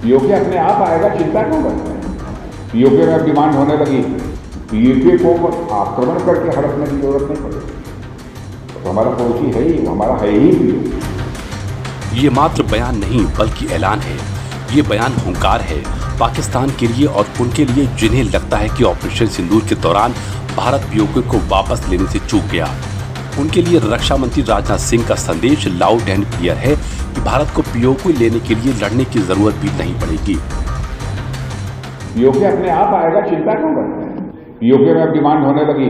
PoK अपने आप आएगा, चिंता क्यों करते हैं? पीओके में डिमांड होने लगी, पीओके को आक्रमण करके हड़पने की जरूरत नहीं पड़ेगी। तो हमारा पड़ोसी है ही, हमारा है ही पीओके। ये मात्र बयान नहीं बल्कि ऐलान है। ये बयान हुंकार है पाकिस्तान के लिए और उनके लिए जिन्हें लगता है कि ऑपरेशन सिंदूर के दौरान भारत पीओके को वापस लेने से चूक गया। उनके लिए रक्षा मंत्री राजनाथ सिंह का संदेश लाउड एंड क्लियर है कि भारत को पीओके लेने के लिए लड़ने की जरूरत भी नहीं पड़ेगी। पीओके अपने आप आएगा, चिंता क्यों करते हैं? पीओके में डिमांड होने लगी।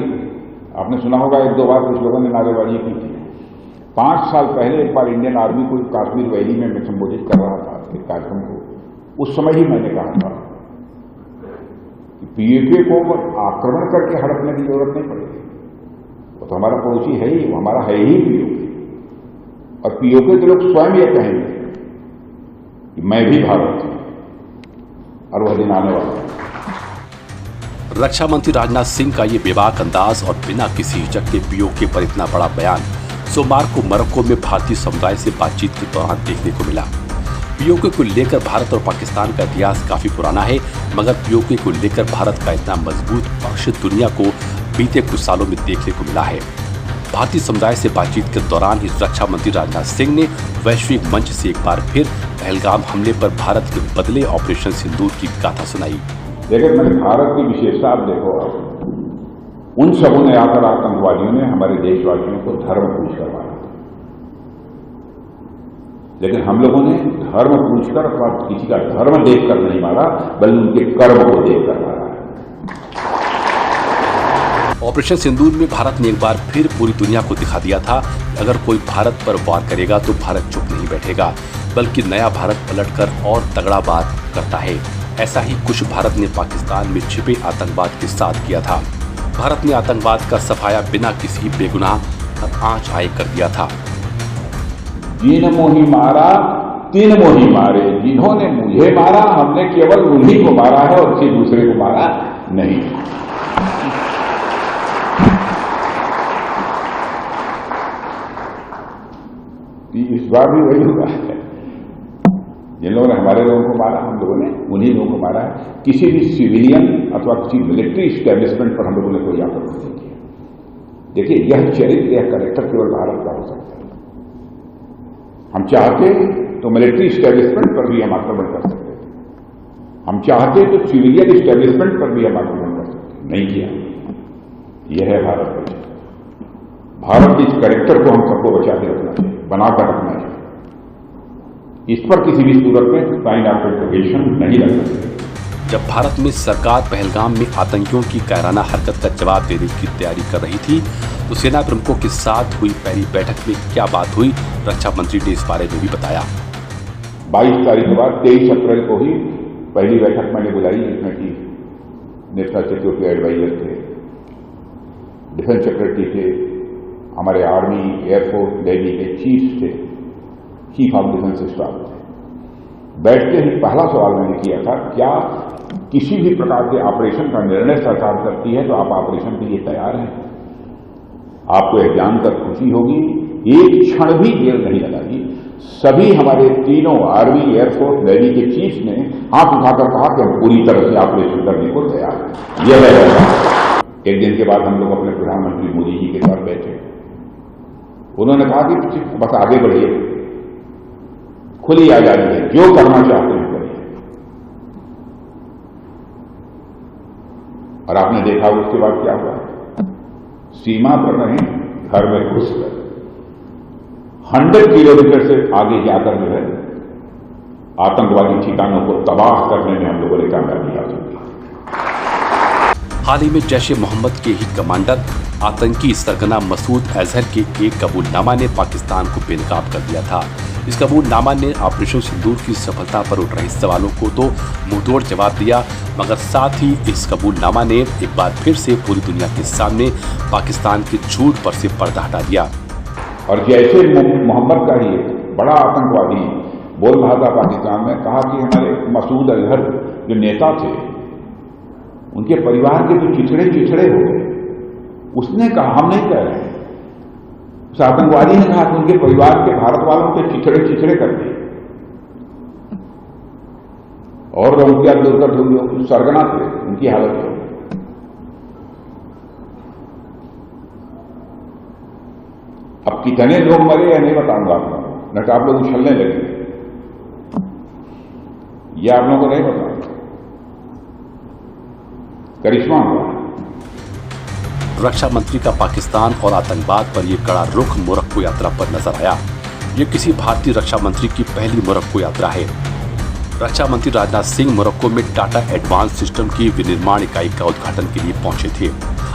आपने सुना होगा एक दो बार कुछ लोगों ने नारेबाजी की थी। 5 साल पहले एक बार इंडियन आर्मी को कश्मीर वैली में मैं संबोधित कर रहा था एक कार्यक्रम को। उस समय ही मैंने कहा था कि पीओके को आक्रमण करके हड़पने की जरूरत नहीं पड़ेगी। वो तो हमारा पड़ोसी है ही, हमारा है ही पीओके। और पीओके के लोग स्वयं ये कहेंगे कि मैं भी भारत हूं, और वह दिन आने वाला है। रक्षा मंत्री राजनाथ सिंह का ये बेबाक अंदाज और बिना किसी हिचक के पीओके पर इतना बड़ा बयान सोमवार को मोरक्को में भारतीय समुदाय से बातचीत के दौरान देखने को मिला। पीओके को लेकर भारत और पाकिस्तान का इतिहास काफी पुराना है, मगर पीओके को लेकर भारत का इतना मजबूत पक्ष दुनिया को बीते कुछ सालों में देखने को मिला है। भारतीय समुदाय से बातचीत के दौरान ही रक्षा मंत्री राजनाथ सिंह ने वैश्विक मंच से एक बार फिर पहलगाम हमले पर भारत के बदले ऑपरेशन सिंदूर की गाथा सुनाई। लेकिन मैंने भारत की विशेषता आप देखो, उन सबों ने आकर आतंकवादियों ने हमारे देशवासियों को धर्म पूछकर मारा, लेकिन हम लोगों ने धर्म पूछकर अथवा किसी का धर्म देखकर नहीं मारा, बल्कि उनके कर्म को देखकर मारा है। ऑपरेशन सिंदूर में भारत ने एक बार फिर पूरी दुनिया को दिखा दिया था, अगर कोई भारत पर वार करेगा तो भारत चुप नहीं बैठेगा, बल्कि नया भारत पलटकर और तगड़ा वार करता है। ऐसा ही कुछ भारत ने पाकिस्तान में छिपे आतंकवाद के साथ किया था। भारत ने आतंकवाद का सफाया बिना किसी बेगुनाह और आंच आए कर दिया था। जिन मोही मारा तीन मोही मारे, जिन्होंने मुझे मारा हमने केवल उन्हीं को मारा है और किसी दूसरे को मारा नहीं। इस बार भी वही हुआ है। जिन लोगों ने हमारे लोगों को मारा, हम लोगों ने उन्हीं लोगों को मारा है। किसी भी सिविलियन अथवा किसी मिलिट्री स्टैब्लिशमेंट पर हम लोगों ने कोई आक्रमण नहीं किया। देखिए, यह चरित्र, यह कैरेक्टर केवल भारत का हो सकता है। हम चाहते तो मिलिट्री स्टैब्लिशमेंट पर भी हम आक्रमण कर सकते थे, हम चाहते तो सिविलियन स्टैब्लिशमेंट पर भी हम आक्रमण कर सकते, नहीं किया। यह है भारत का। भारत के इस कैरेक्टर को हम सबको बचा के रखना चाहिए, बनाकर रखना चाहिए। इस पर किसी भी सूरत में साइन ऑफ प्रोटेक्शन नहीं लग सकती। जब भारत में सरकार पहलगाम में आतंकियों की कायराना हरकत का जवाब देने की तैयारी कर रही थी, तो सेना प्रमुखों के साथ हुई पहली बैठक में क्या बात हुई, रक्षा मंत्री ने इस बारे में भी बताया। 22 तारीख के बाद 23 अप्रैल को ही पहली बैठक मैंने बुलाई, जिसमें कि नेशनल सिक्योरिटी एडवाइजर थे, डिफेंस सेक्रेटरी थे, हमारे आर्मी, एयरफोर्स, नेवी के चीफ थे, चीफ ऑफ डिफेंस स्टाफ थे। बैठते ही पहला सवाल मैंने किया था, क्या किसी भी प्रकार के ऑपरेशन का निर्णय सरकार करती है तो आप ऑपरेशन के लिए तैयार हैं? आपको यह जानकर खुशी होगी, एक क्षण भी देर नहीं लगाई, सभी हमारे तीनों आर्मी, एयरफोर्स, नेवी के चीफ ने हाथ उठाकर कहा कि हम पूरी तरह से ऑपरेशन करने को तैयार हैं। यह है। एक दिन के बाद हम लोग अपने प्रधानमंत्री मोदी जी के साथ बैठे। उन्होंने कहा कि बस आगे बढ़िए, खुली आजादी है, जो करना चाहते हैं करिए। और आपने देखा उसके बाद क्या हुआ, सीमा पर नहीं, घर में घुसकर 100 किलोमीटर से आगे जाकर जो है आतंकवादी ठिकानों को तबाह करने में हम लोगों ने कामयाबी हासिल की। हाल ही में जैश ए मोहम्मद के ही कमांडर आतंकी सरगना मसूद अजहर के एक कबूलनामा ने पाकिस्तान को बेनकाब कर दिया था। इस कबूलनामा ने ऑपरेशन सिंदूर की सफलता पर उठ रहे सवालों को तो मुंहतोड़ जवाब दिया, मगर साथ ही इस कबूलनामा ने एक बार फिर से पूरी दुनिया के सामने पाकिस्तान के झूठ पर से पर्दा हटा दिया। और जैसे मोहम्मद का ही बड़ा आतंकवादी बोल रहा था पाकिस्तान में, कहा कि हमारे मसूद अजहर जो नेता थे, उनके परिवार के जो चिथड़े हो गए। उसने कहा, हम नहीं कह रहे, उस आतंकवादी ने कहा कि उनके परिवार के, भारत वालों के चिथड़े कर दिए। और लोगों की दुर्गत हुई हो, सरगना थे, उनकी हालत हो। अब कितने लोग मरे या नहीं बताऊंगा आप लोगों को, न तो आप लोग उछलने लगे, यह आप लोगों को नहीं पता। करिश्मा हुआ। रक्षा मंत्री का पाकिस्तान और आतंकवाद पर यह कड़ा रुख मोरक्को यात्रा पर नजर आया। ये किसी भारतीय रक्षा मंत्री की पहली मोरक्को यात्रा है। रक्षा मंत्री राजनाथ सिंह मोरक्को में टाटा एडवांस सिस्टम की विनिर्माण इकाई का उद्घाटन के लिए पहुंचे थे।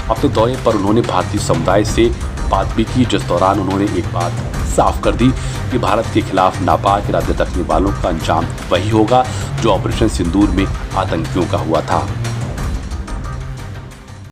अपने दौरे पर उन्होंने भारतीय समुदाय से बात भी की, जिस दौरान उन्होंने एक बात साफ कर दी कि भारत के खिलाफ नापाक इरादे रखने वालों का अंजाम वही होगा जो ऑपरेशन सिंदूर में आतंकियों का हुआ था।